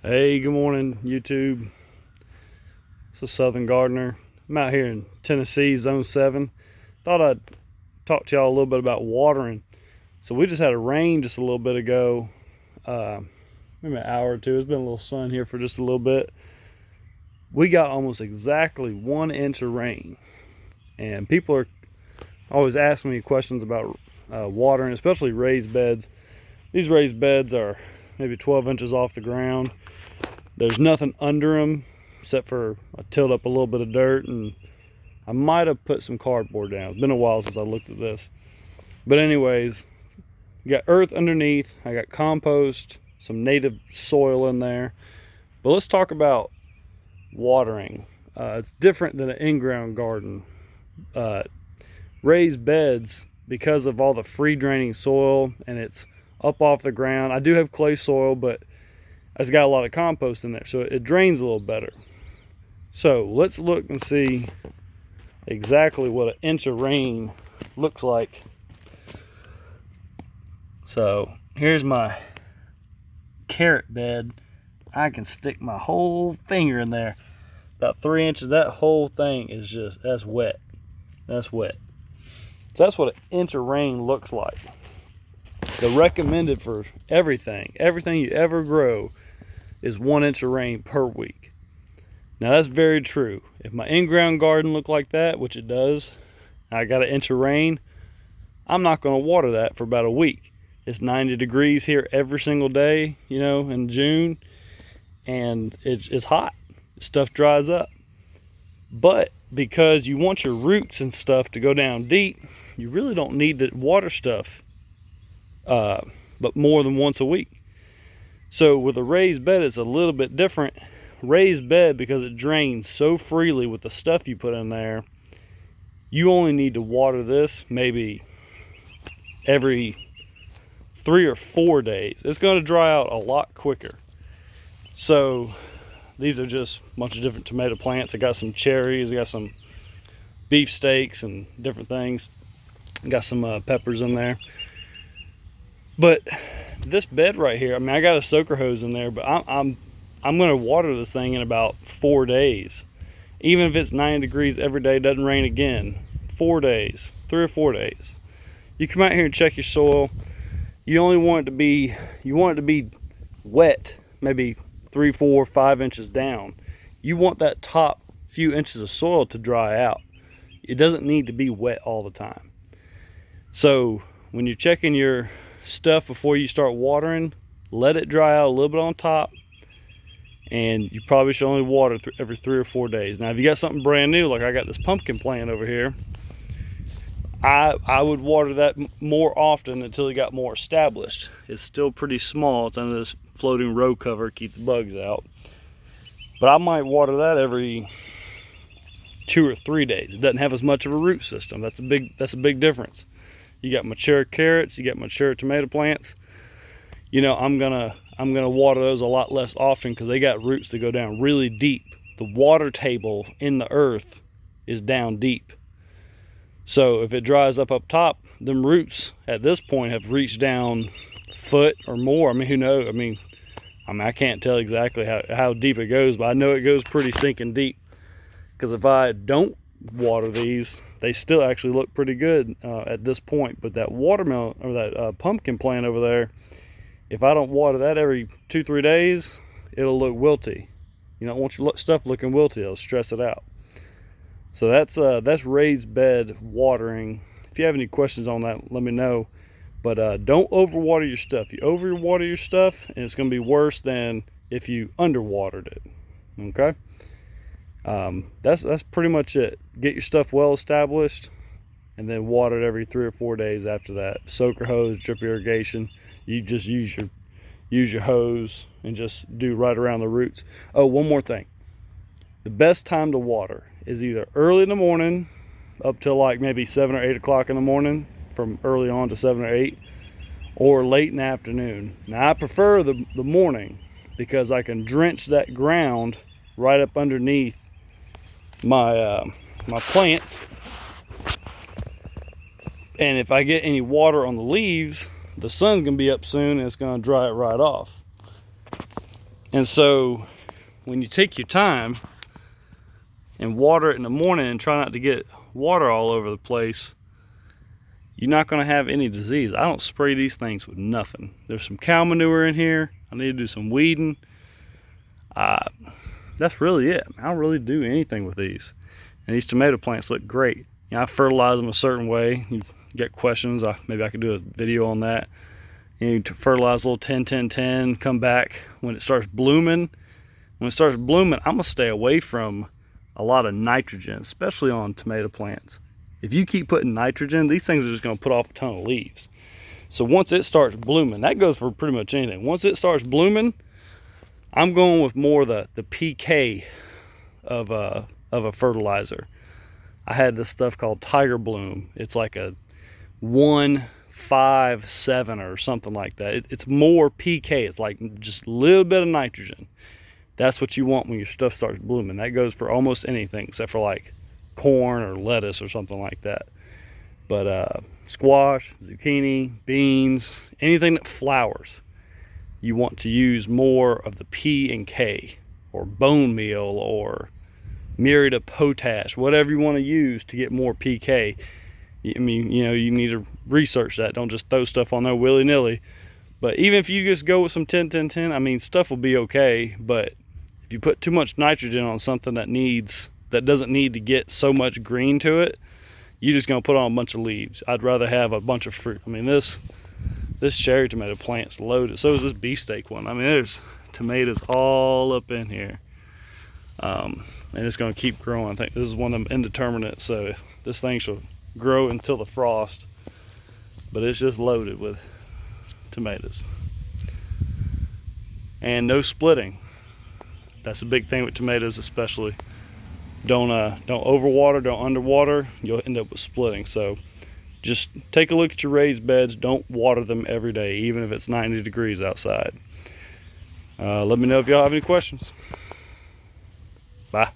Hey, good morning, YouTube. It's a Southern Gardener. I'm out here in Tennessee, Zone 7. Thought I'd talk to y'all a little bit about watering. So we just had a rain just a little bit ago, maybe an hour or two. It's been a little sun here for just a little bit. We got almost exactly 1 inch of rain. And people are always asking me questions about watering, especially raised beds. These raised beds are maybe 12 inches off the ground. There's nothing under them except for I tilled up a little bit of dirt, and I might have put some cardboard down. It's been a while since I looked at this. But anyways, you got earth underneath. I got compost, some native soil in there. But let's talk about watering. It's different than an in-ground garden. Raised beds, because of all the free draining soil and it's up off the ground. I do have clay soil, but it's got a lot of compost in there, so it drains a little better. So let's look and see exactly what an inch of rain looks like. So here's my carrot bed. I can stick my whole finger in there. About 3 inches. That whole thing is just, that's wet. That's wet. So that's what an inch of rain looks like. The recommended for everything you ever grow is 1 inch of rain per week. Now that's very true. If my in-ground garden looked like that, which it does, I got an inch of rain, I'm not going to water that for about a week. It's 90 degrees here every single day, you know, in June, and it's hot. Stuff dries up. But because you want your roots and stuff to go down deep, you really don't need to water stuff but more than once a week. So with a raised bed, it's a little bit different. Raised bed, because it drains so freely with the stuff you put in there, you only need to water this maybe every 3 or 4 days. It's going to dry out a lot quicker. So these are just a bunch of different tomato plants. I got some cherries, I got some beefsteaks and different things. I got some peppers in there. But this bed right here, I mean, I got a soaker hose in there, but I'm going to water this thing in about 4 days. Even if it's 90 degrees every day, doesn't rain again. 4 days, 3 or 4 days. You come out here and check your soil. You only want it to be wet, maybe 3, 4, 5 inches down. You want that top few inches of soil to dry out. It doesn't need to be wet all the time. So when you're checking your stuff before you start watering, let it dry out a little bit on top, and you probably should only water every 3 or 4 days. Now if you got something brand new, like I got this pumpkin plant over here, I would water that more often until it got more established. It's still pretty small. It's under this floating row cover, keep the bugs out. But I might water that every 2 or 3 days. It doesn't have as much of a root system. That's a big difference. You got mature carrots, you got mature tomato plants. You know, I'm gonna water those a lot less often because they got roots that go down really deep. The water table in the earth is down deep. So if it dries up top, them roots at this point have reached down a foot or more. I mean, who knows? I mean, I can't tell exactly how deep it goes, but I know it goes pretty stinking deep. Because if I don't water these, they still actually look pretty good at this point. But that watermelon, or that pumpkin plant over there, if I don't water that every 2-3 days, it'll look wilty. You don't want your stuff looking wilty. It'll stress it out. So that's raised bed watering. If you have any questions on that, let me know. But don't overwater your stuff. You overwater your stuff, and it's going to be worse than if you underwatered it. Okay. That's pretty much it. Get your stuff well established, and then water it every 3 or 4 days after that. Soaker hose, drip irrigation. You just use your hose and just do right around the roots. Oh, one more thing. The best time to water is either early in the morning up till like maybe 7 or 8 o'clock in the morning, from early on to 7 or 8, or late in the afternoon. Now I prefer the morning because I can drench that ground right up underneath my plants, and if I get any water on the leaves, the sun's gonna be up soon and it's gonna dry it right off. And so when you take your time and water it in the morning and try not to get water all over the place, you're not going to have any disease. I don't spray these things with nothing. There's some cow manure in here. I need to do some weeding. That's really it. I don't really do anything with these. And these tomato plants look great. You know, I fertilize them a certain way. You get questions, maybe I could do a video on that. You fertilize a little 10-10-10, come back when it starts blooming. When it starts blooming, I'm gonna stay away from a lot of nitrogen, especially on tomato plants. If you keep putting nitrogen, these things are just gonna put off a ton of leaves. So once it starts blooming, that goes for pretty much anything. Once it starts blooming, I'm going with more the PK of a fertilizer. I had this stuff called Tiger Bloom. It's like a 1-5-7 or something like that. It's more PK. It's like just a little bit of nitrogen. That's what you want when your stuff starts blooming. That goes for almost anything except for like corn or lettuce or something like that. But squash, zucchini, beans, anything that flowers, you want to use more of the P and K, or bone meal, or muriate of potash, whatever you want to use to get more PK. I mean, you know, you need to research that. Don't just throw stuff on there willy-nilly. But even if you just go with some 10-10-10, I mean, stuff will be okay. But if you put too much nitrogen on something that doesn't need to get so much green to it, you're just gonna put on a bunch of leaves. I'd rather have a bunch of fruit. I mean, this cherry tomato plant's loaded. So is this beefsteak one. I mean, there's tomatoes all up in here. And it's gonna keep growing. I think this is one of them indeterminate, so this thing shall grow until the frost. But it's just loaded with tomatoes. And no splitting. That's a big thing with tomatoes, especially. Don't overwater, don't underwater. You'll end up with splitting. So just take a look at your raised beds. Don't water them every day, even if it's 90 degrees outside. Let me know if y'all have any questions. Bye.